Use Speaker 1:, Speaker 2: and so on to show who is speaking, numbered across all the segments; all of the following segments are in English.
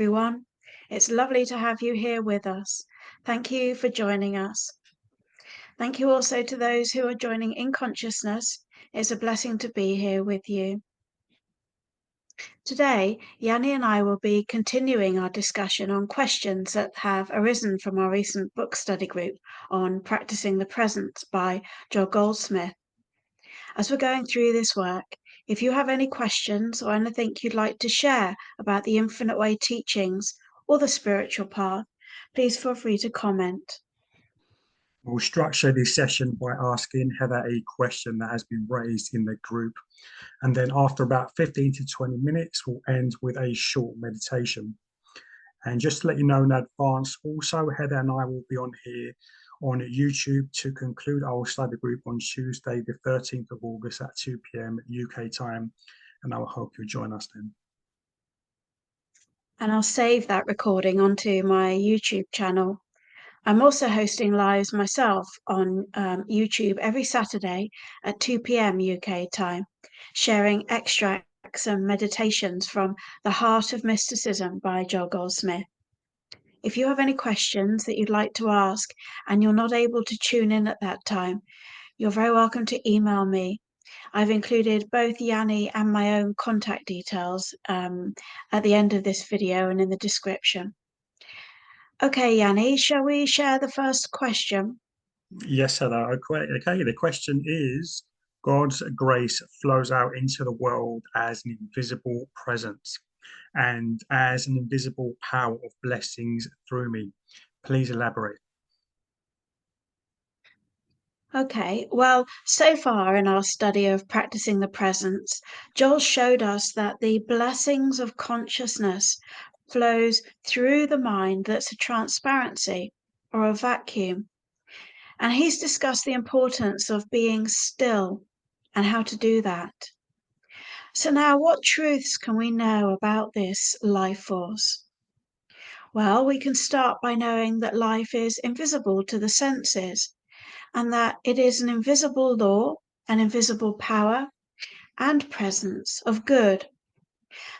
Speaker 1: everyone. It's lovely to have you here with us. Thank you for joining us. Thank you also to those who are joining in consciousness. It's a blessing to be here with you. Today, Yanni and I will be continuing our discussion on questions that have arisen from our recent book study group on Practicing the Present by Joel Goldsmith. As we're going through this work, if you have any questions or anything you'd like to share about the Infinite Way teachings or the spiritual path, please feel free to comment.
Speaker 2: We'll structure this session by asking Heather a question that has been raised in the group. And then after about 15 to 20 minutes, we'll end with a short meditation. And just to let you know in advance, also Heather and I will be on here on YouTube to conclude our study group on Tuesday, the 13th of August at 2 p.m. UK time. And I will hope you'll join us then.
Speaker 1: And I'll save that recording onto my YouTube channel. I'm also hosting lives myself on YouTube every Saturday at 2 p.m. UK time, sharing extracts and meditations from The Heart of Mysticism by Joel Goldsmith. If you have any questions that you'd like to ask and you're not able to tune in at that time, you're very welcome to email me. I've included both Yanni and my own contact details at the end of this video and in the description. Okay, Yanni, shall we share the first question?
Speaker 2: Yes, Heather. Okay. The question is, God's grace flows out into the world as an invisible presence and as an invisible power of blessings through me. Please elaborate.
Speaker 1: Okay, well, so far in our study of practicing the presence, Joel showed us that the blessings of consciousness flows through the mind that's a transparency or a vacuum. And he's discussed the importance of being still and how to do that. So now, what truths can we know about this life force? Well, we can start by knowing that life is invisible to the senses and that it is an invisible law, an invisible power and presence of good.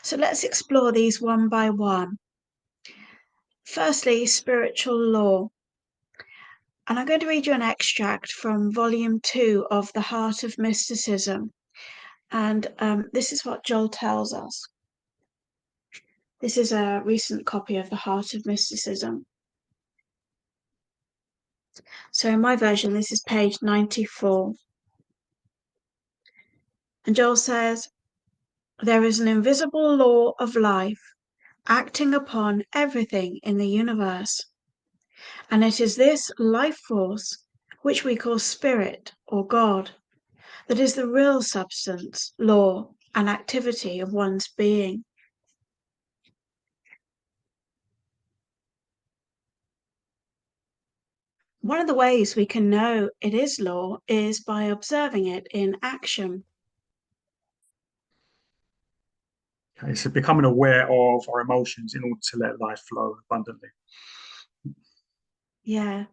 Speaker 1: So let's explore these one by one. Firstly, spiritual law. And I'm going to read you an extract from volume 2 of The Heart of Mysticism. And this is what Joel tells us. This is a recent copy of The Heart of Mysticism. So in my version, this is page 94. And Joel says, there is an invisible law of life acting upon everything in the universe. And it is this life force, which we call spirit or God, that is the real substance, law, and activity of one's being. One of the ways we can know it is law is by observing it in action.
Speaker 2: Okay, so becoming aware of our emotions in order to let life flow abundantly.
Speaker 1: Yeah.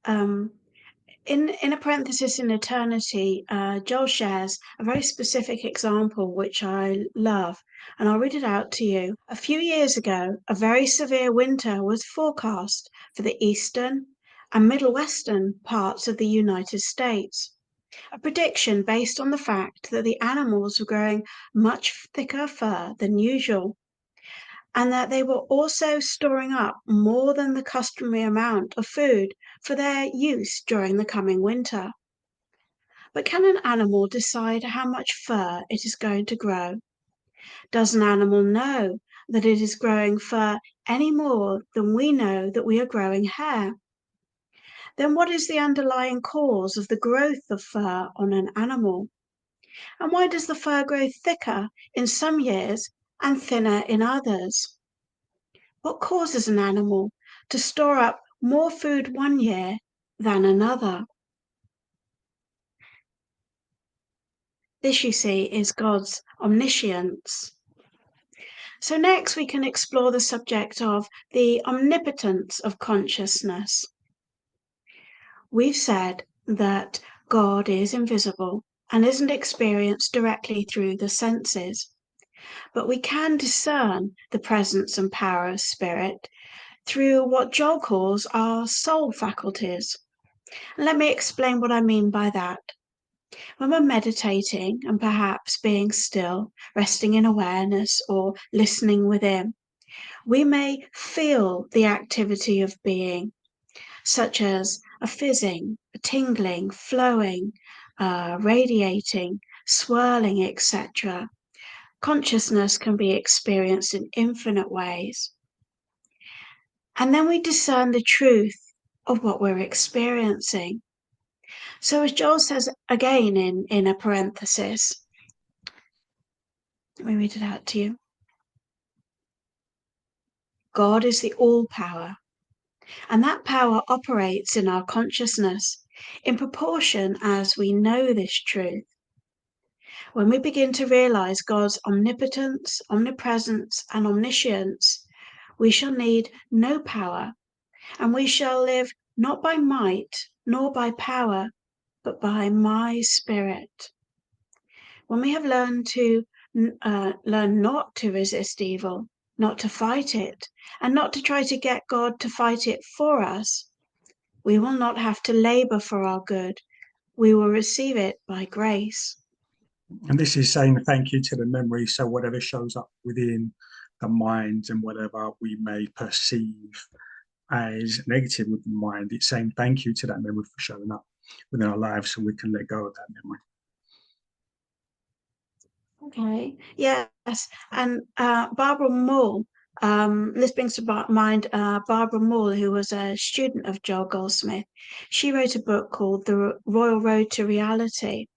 Speaker 1: In a parenthesis in eternity, Joel shares a very specific example which I love, and I'll read it out to you. A few years ago, a very severe winter was forecast for the eastern and middle western parts of the United States. A prediction based on the fact that the animals were growing much thicker fur than usual, and that they were also storing up more than the customary amount of food for their use during the coming winter. But can an animal decide how much fur it is going to grow? Does an animal know that it is growing fur any more than we know that we are growing hair? Then what is the underlying cause of the growth of fur on an animal? And why does the fur grow thicker in some years and thinner in others? What causes an animal to store up more food one year than another? This, you see, is God's omniscience. So next we can explore the subject of the omnipotence of consciousness. We've said that God is invisible and isn't experienced directly through the senses. but we can discern the presence and power of spirit through what Joel calls our soul faculties. Let me explain what I mean by that. When we're meditating and perhaps being still, resting in awareness or listening within, we may feel the activity of being, such as a fizzing, a tingling, flowing, radiating, swirling, etc. Consciousness can be experienced in infinite ways. And then we discern the truth of what we're experiencing. So as Joel says again in a parenthesis, let me read it out to you. God is the all-power, and that power operates in our consciousness in proportion as we know this truth. When we begin to realize God's omnipotence, omnipresence, and omniscience, we shall need no power, and we shall live not by might nor by power, but by my spirit. When we have learned not to resist evil, not to fight it, and not to try to get God to fight it for us, we will not have to labor for our good. We will receive it by grace.
Speaker 2: And this is saying thank you to the memory. So whatever shows up within the mind and whatever we may perceive as negative with the mind, it's saying thank you to that memory for showing up within our lives so we can let go of that memory.
Speaker 1: Okay, yes. And Barbara Mull, this brings to mind Barbara Mull, who was a student of Joel Goldsmith. She wrote a book called The Royal Road to Reality.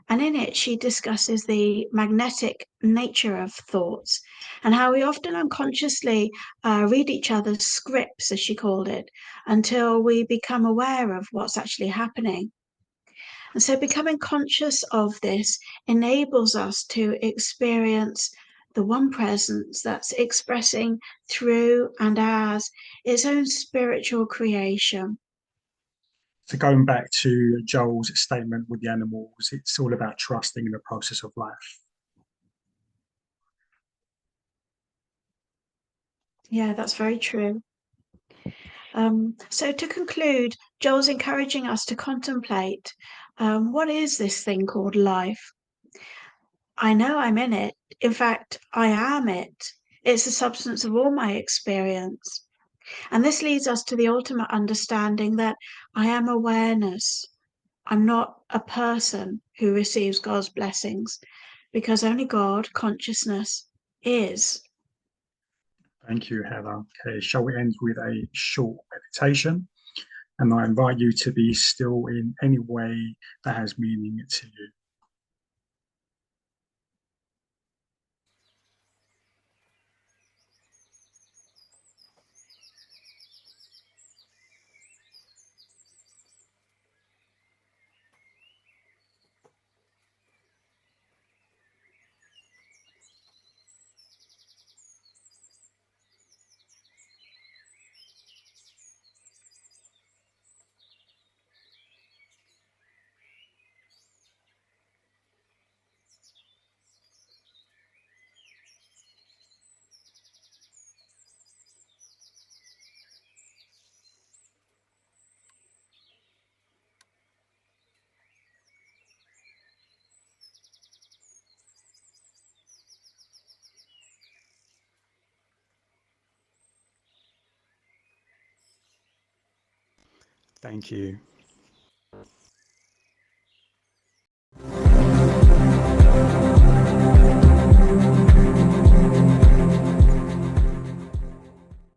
Speaker 1: And in it, she discusses the magnetic nature of thoughts and how we often unconsciously read each other's scripts, as she called it, until we become aware of what's actually happening. And so becoming conscious of this enables us to experience the one presence that's expressing through and as its own spiritual creation.
Speaker 2: So going back to Joel's statement with the animals, it's all about trusting in the process of life.
Speaker 1: Yeah, that's very true. So to conclude, Joel's encouraging us to contemplate what is this thing called life? I know I'm in it. In fact, I am it. It's the substance of all my experience. And this leads us to the ultimate understanding that I am awareness. I'm not a person who receives God's blessings because only God, consciousness, is.
Speaker 2: Thank you, Heather. Okay, shall we end with a short meditation? And I invite you to be still in any way that has meaning to you. Thank you.